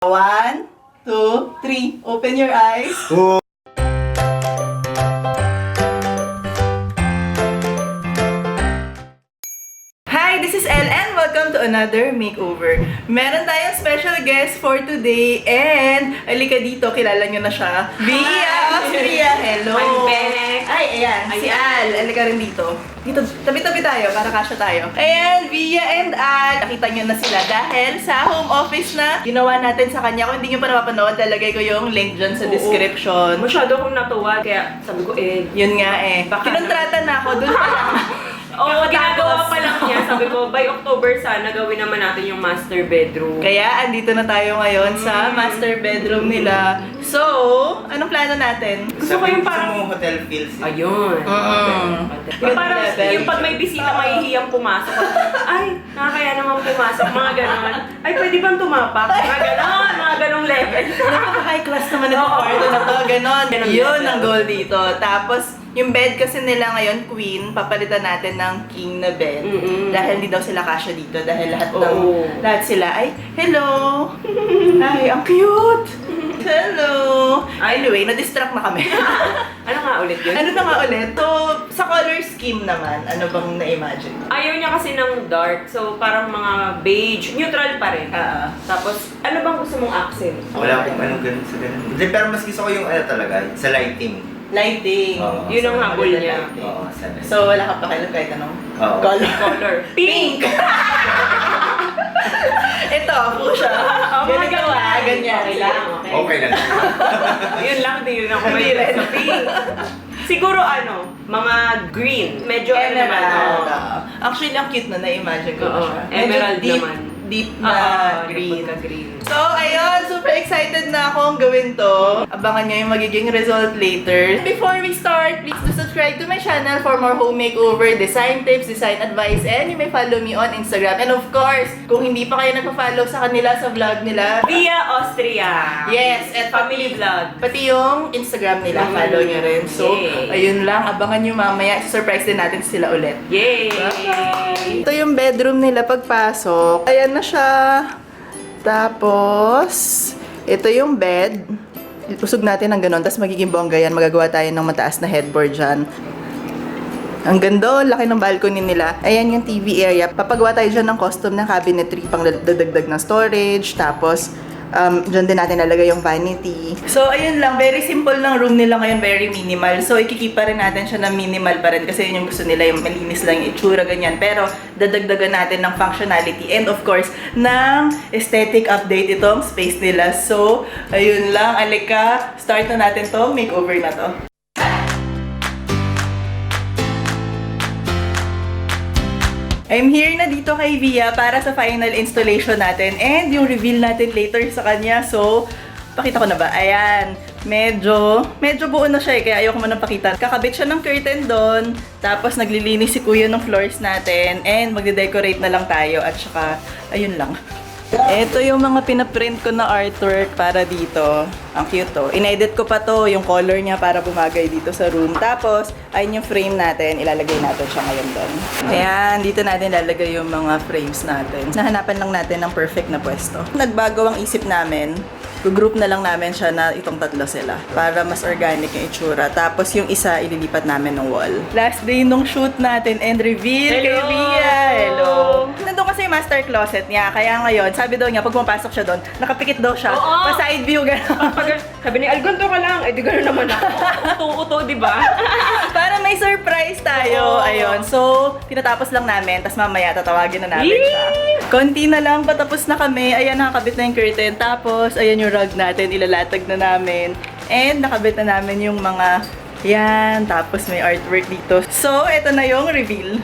1, 2, 3. Open your eyes. Hi, this is Elle and welcome to another makeover. Meron tayong special guest for today and alika dito, kilala nyo na siya. Via! Via, hello! I'm Benek. Ay, ayan, si Al. Alika rin dito. Dito, tabi-tabi tayo, para kasya tayo. Ayan, Via and Al. Nakita nyo na sila dahil sa home office na ginawa natin sa kanya. Kung hindi nyo pa napapanood, lalagay ko yung link dyan sa description. Masyado akong natuwa, kaya sabi ko, Yun nga eh. Baka Kinontrata na ako, dun pa lang. Oo, ginagawa pa lang niya. Sabi ko, by October sana gawin naman natin yung master bedroom. Kaya andito na tayo ngayon sa master bedroom nila. So, anong plano natin? Gusto ko yung parang... Gusto mo hotel feels. Ayun. Yung parang yung pag may bisita, mahihiyang pumasok. Ay, nakakaya naman pumasok. Mga ganon. Ay, pwede bang tumapak? Mga ganon. Mga ganong level. Napaka-high class naman itong kwarto na to. Ganon. Yun ang goal dito. Tapos, yung bed kasi nila ngayon, queen, papalitan natin ng king na bed. Dahil hindi daw sila kasya dito. Dahil lahat sila ay, hello! Ay, ang cute! Hello! Anyway, na-distract na kami. Ano nga ulit yun? Ano na nga ulit? So, sa color scheme naman, ano bang na-imagine? Ayaw niya kasi ng dark. So, parang mga beige. Neutral pa rin. Tapos, ano bang gusto mong accent? Wala akong anong ganun sa ganun. Hindi, pero mas gusto ko yung ano talaga, sa lighting. Lighting. Oo, Yun ang sa habol lighting. niya. Oo, sa lighting. So, wala ka pa kailan kahit anong Oo. color. Pink! Ito, fuchsia. Ganito ganyan. Okay lang, okay. Okay lang. Yun lang, di rin ako Hindi may rin. sa pink. Siguro mga green. Medyo ano naman. Emerald. Actually, ang cute na na-imagine ko na Oo, siya. emerald deep, naman. Deep na green. Green. So, ayun, super excited na akong gawin to. Abangan nyo yung magiging result later. Before we start, please do subscribe to my channel for more home makeover, design tips, design advice, and you may follow me on Instagram. And of course, kung hindi pa kayo nagpa-follow sa kanila sa vlog nila, Via Austria. yes, at Family vlog. pati yung Instagram nila, follow nyo rin. So, Yay. ayun lang, abangan nyo mamaya. Surprise din natin sila ulit. Yay! Ito yung bedroom nila pagpasok. Ayan na siya. Tapos, ito yung bed. Usog natin ng ganun. Tapos magiging bongga yan. Magagawa tayo ng mataas na headboard dyan. Ang ganda, laki ng balcony nila. Ayan yung TV area. Papagawa tayo dyan ng custom na cabinetry pang dadagdag ng storage. Tapos, dyan din natin lalagay yung vanity. So, ayun lang. Very simple ng room nila ngayon. Very minimal. So, ikikipa rin natin siya na minimal pa rin. Kasi yun yung gusto nila. Yung malinis lang yung itsura, ganyan. Pero, dadagdagan natin ng functionality. And of course, ng aesthetic update itong space nila. So, ayun lang. Alika, start na natin to. Makeover na to. I'm here na dito kay Via para sa final installation natin and yung reveal natin later sa kanya. So, pakita ko na ba? Ayan. Medyo buo na siya eh, kaya ayoko man pakita. Kakabit siya ng curtain doon, tapos naglilinis si kuya ng floors natin and magde-decorate na lang tayo at saka, ayun lang. Ito yung mga pinaprint ko na artwork para dito. Ang cute to. In-edit ko pa to, yung color niya para bumagay dito sa room. Tapos, ayun yung frame natin. Ilalagay natin siya ngayon doon. Ayan, dito natin ilalagay yung mga frames natin. Nahanapan lang natin ng perfect na pwesto. Nagbago ang isip namin. Group na lang namin siya na itong tatlo sila para mas organic yung itsura. Tapos yung isa ililipat namin ng wall. Last day nung shoot natin and reveal kay Via. Hello! Nandun kasi yung master closet niya. Kaya ngayon, sabi daw niya, pag pumapasok siya doon, nakapikit daw siya. Oo. Pa-side view, gano'n. Sabi ni Al, ganito ka lang. Eh, di gano'n naman ako. Uto-uto, di ba? Para may surprise tayo. Oo. Ayun. So, tinatapos lang namin. Tapos mamaya, tatawagin na namin siya. Konti na lang, patapos na kami. Ayan, nakakabit na yung curtain. Tapos, ayan yung rug natin. Ilalatag na namin. And, nakabit na namin yung mga yan. Tapos, may artwork dito. So, eto na yung reveal.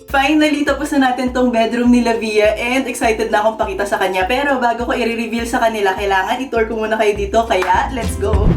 Finally, tapos na natin tong bedroom nila Via and excited na akong pakita sa kanya. Pero bago ko i-reveal sa kanila, kailangan i-tour ko muna kayo dito. Kaya, let's go!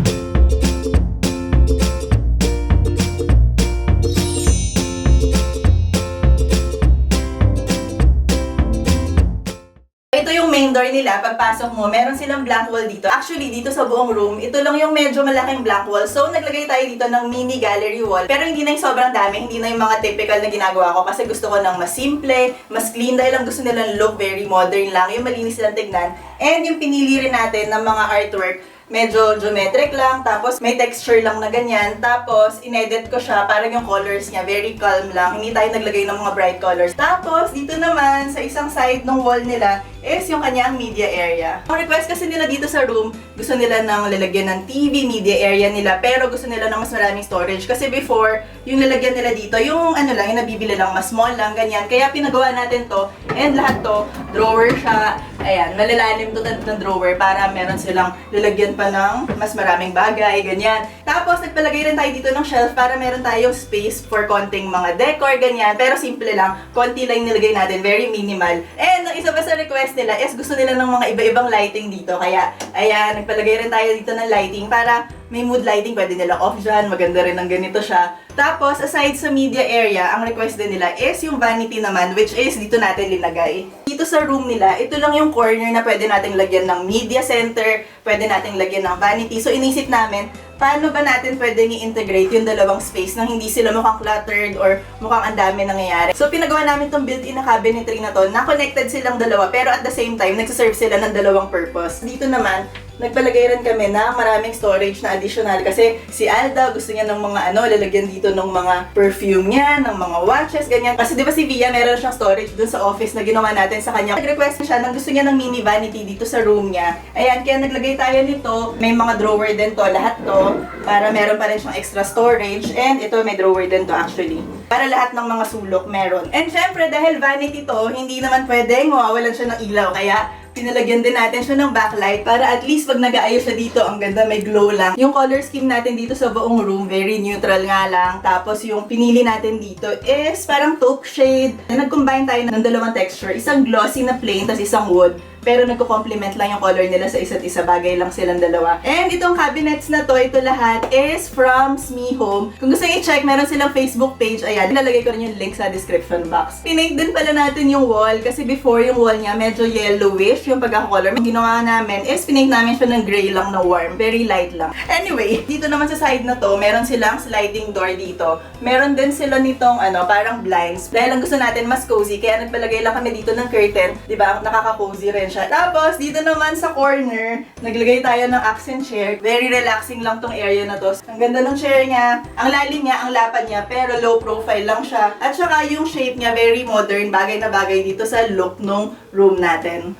Ito yung main door door nila, pagpasok mo, meron silang blank wall dito. Actually, dito sa buong room, ito lang yung medyo malaking blank wall. So, naglagay tayo dito ng mini gallery wall. Pero hindi na yung sobrang dami, hindi na yung mga typical na ginagawa ko kasi gusto ko ng mas simple, mas clean dahil ang gusto nilang look very modern lang, yung malinis lang tignan. And yung pinili rin natin ng mga artwork, medyo geometric lang, tapos may texture lang na ganyan. Tapos, inedit ko siya, parang yung colors niya, very calm lang. Hindi tayo naglagay ng mga bright colors. Tapos, dito naman, sa isang side ng wall nila, is yung kanyang media area. Ang request kasi nila dito sa room, gusto nila ng lalagyan ng TV, media area nila, pero gusto nila ng mas maraming storage. Kasi before, yung lalagyan nila dito, yung ano lang, yung nabibili lang, mas small lang, ganyan. Kaya pinagawa natin to, and lahat to, drawer siya. Ayan, malalalim to ng drawer para meron silang lalagyan pa ng mas maraming bagay, ganyan. Tapos, nagpalagay rin tayo dito ng shelf para meron tayong space for konting mga decor, ganyan. Pero simple lang, konti lang nilagay natin, very minimal. And, ang isa pa sa request nila is gusto nila ng mga iba-ibang lighting dito. Kaya, ayan, nagpalagay rin tayo dito ng lighting para may mood lighting, pwede nila off dyan, maganda rin ng ganito siya. Tapos, aside sa media area, ang request din nila is yung vanity naman, which is dito natin linagay. Dito sa room nila, ito lang yung corner na pwede nating lagyan ng media center, pwede nating lagyan ng vanity. So, inisip namin, paano ba natin pwedeng i-integrate yung dalawang space nang hindi sila mukhang cluttered or mukhang ang dami nangyayari. So, pinagawa namin tong built-in na cabinetry na to, na connected silang dalawa, pero at the same time, nagsaserve sila ng dalawang purpose. Dito naman, nagpalagay rin kami na maraming storage na additional kasi si Alda gusto niya ng mga lalagyan dito ng mga perfume niya, ng mga watches, ganyan. Kasi di ba si Via meron siyang storage dun sa office na ginawa natin sa kanya. Nag-request siya na gusto niya ng mini vanity dito sa room niya. Ayan, kaya naglagay tayo nito. May mga drawer din to, lahat to, para meron pa rin siyang extra storage. And ito, may drawer din to actually. Para lahat ng mga sulok meron. And syempre, dahil vanity to, hindi naman pwedeng mawawalan siya ng ilaw. Kaya, pinalagyan din natin siya ng backlight para at least pag nag-aayos siya dito, ang ganda, may glow lang. Yung color scheme natin dito sa buong room, very neutral nga lang. Tapos yung pinili natin dito is parang taupe shade. Nag-combine tayo ng dalawang texture. Isang glossy na plain, tapos isang wood. Pero nagko-complement lang yung color nila sa isa't isa. Bagay lang silang dalawa. And itong cabinets na to, ito lahat is from Smee Home. Kung gusto nyo i-check, meron silang Facebook page. Ayan, nilalagay ko rin yung link sa description box. Pinaint din pala natin yung wall kasi before yung wall niya medyo yellowish yung pagkakakolor. Ang ginawa namin is pinaint namin siya ng gray lang na warm. Very light lang. Anyway, dito naman sa side na to, meron silang sliding door dito. Meron din sila nitong parang blinds. Dahil ang gusto natin mas cozy, kaya nagpalagay lang kami dito ng curtain. Diba? Nakaka-cozy rin siya. Tapos, dito naman sa corner, naglagay tayo ng accent chair. Very relaxing lang tong area na to. Ang ganda ng chair niya. Ang lalim niya, ang lapad niya, pero low profile lang siya. At saka yung shape niya, very modern. Bagay na bagay dito sa look ng room natin.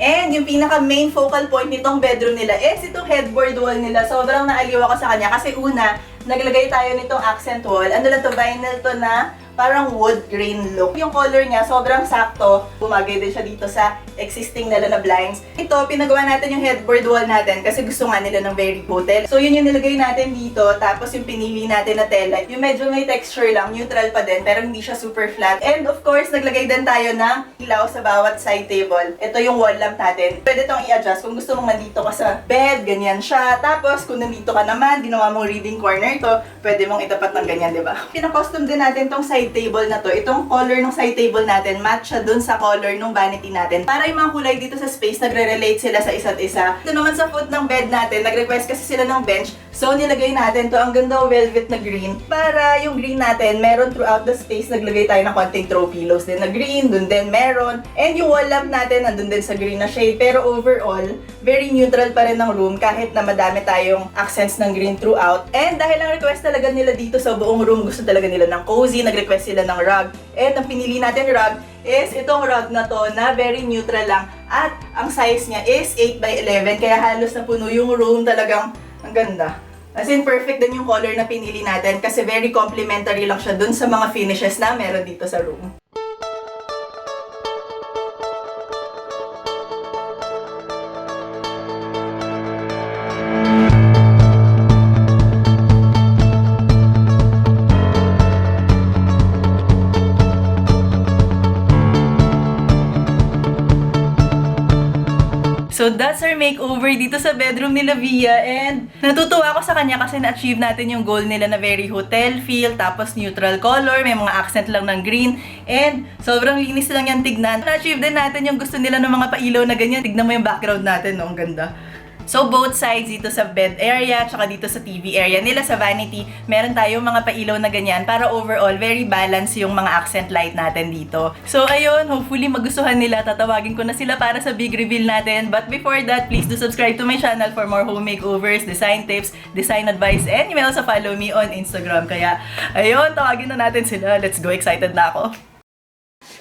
And yung pinaka main focal point nitong bedroom nila is itong headboard wall nila. Sobrang naaliw ako sa kanya kasi una, naglagay tayo nitong accent wall. Ano lang to, vinyl to na parang wood grain look. Yung color niya, sobrang sakto. Bumagay din siya dito sa existing nila na blinds. Ito, pinagawa natin yung headboard wall natin kasi gusto nga nila ng very hotel. So, yun yung nilagay natin dito. Tapos, yung pinili natin na tela. Yung medyo may texture lang, neutral pa din, pero hindi siya super flat. And of course, naglagay din tayo ng ilaw sa bawat side table. Ito yung wall lamp natin. Pwede tong i-adjust kung gusto mong nandito ka sa bed, ganyan siya. Tapos, kung nandito ka naman, ginawa mong reading corner ito, pwede mong itapat ng ganyan, di ba? Pinakostum din natin tong side table na to. Itong color ng side table natin, match siya dun sa color ng vanity natin. Para yung mga kulay dito sa space, nagre-relate sila sa isa't isa. Ito naman sa foot ng bed natin, nag-request kasi sila ng bench. So, nilagay natin to. Ang ganda velvet na green. Para yung green natin, meron throughout the space, naglagay tayo ng konting throw pillows din na green. Dun din meron. And yung wall lamp natin, nandun din sa green na shade. Pero overall, very neutral pa rin ng room kahit na madami tayong accents ng green throughout. And dahil ang request talaga nila dito sa buong room, gusto talaga nila ng cozy, nag-request sila ng rug. And ang pinili natin rug is itong rug na to na very neutral lang. At ang size niya is 8x11 kaya halos napuno yung room, talagang ang ganda. As in, perfect din yung color na pinili natin kasi very complementary lang siya dun sa mga finishes na meron dito sa room. So So that's our makeover dito sa bedroom nila Via, and natutuwa ako sa kanya kasi na-achieve natin yung goal nila na very hotel feel, tapos neutral color, may mga accent lang ng green, and sobrang linis lang yan tignan. Na-achieve din natin yung gusto nila ng mga pailaw na ganyan. Tignan mo yung background natin, no? Ang ganda. So both sides dito sa bed area tsaka dito sa TV area nila sa vanity, meron tayong mga pailaw na ganyan para overall very balanced yung mga accent light natin dito. So ayun, hopefully magustuhan nila. Tatawagin ko na sila para sa big reveal natin. But before that, please do subscribe to my channel for more home makeovers, design tips, design advice, and you may also follow me on Instagram. Kaya ayun, tawagin na natin sila. Let's go, excited na ako.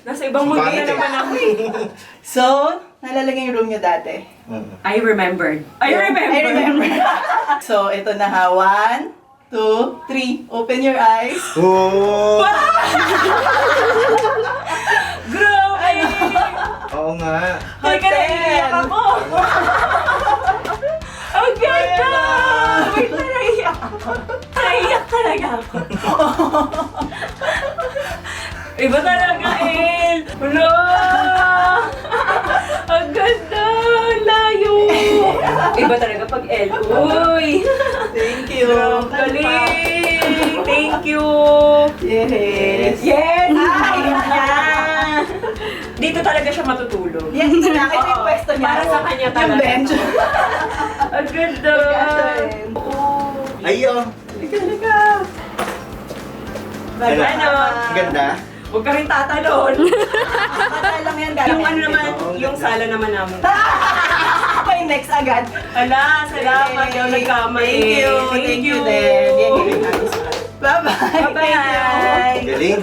Nasa ibang mundo na naman ako eh. So, nalalagay yung room niyo dati. I remembered. I remember. So, ito na ha. 1, 2, 3. Open your eyes. Oh! Grabe! Oo nga. Teka, naiiyak ako. Ang ganda! Wait na, naiiyak ako. Naiiyak talaga ako. Iba talaga, El! Wala! Ang ganda! Ang layo! Iba talaga pag El. Uy! Thank you. Galing! Thank you! Yes. Yes! Ay! Yan! Dito talaga siya matutulog. Yan, ito na. Ito yung Oo. pwesto niya. Para sa kanya Yung talaga. bench. Ang ganda! Oo. Ayo. Halika! Ano? Ganda. Huwag ka rin tatalon. Patay lang yan. Yung ano naman, yung sala naman namin. May next agad. Ala, salamat. Yung nagkamali. Thank you. Thank you din. Yan yung ayos. Bye-bye. Bye-bye. Galing.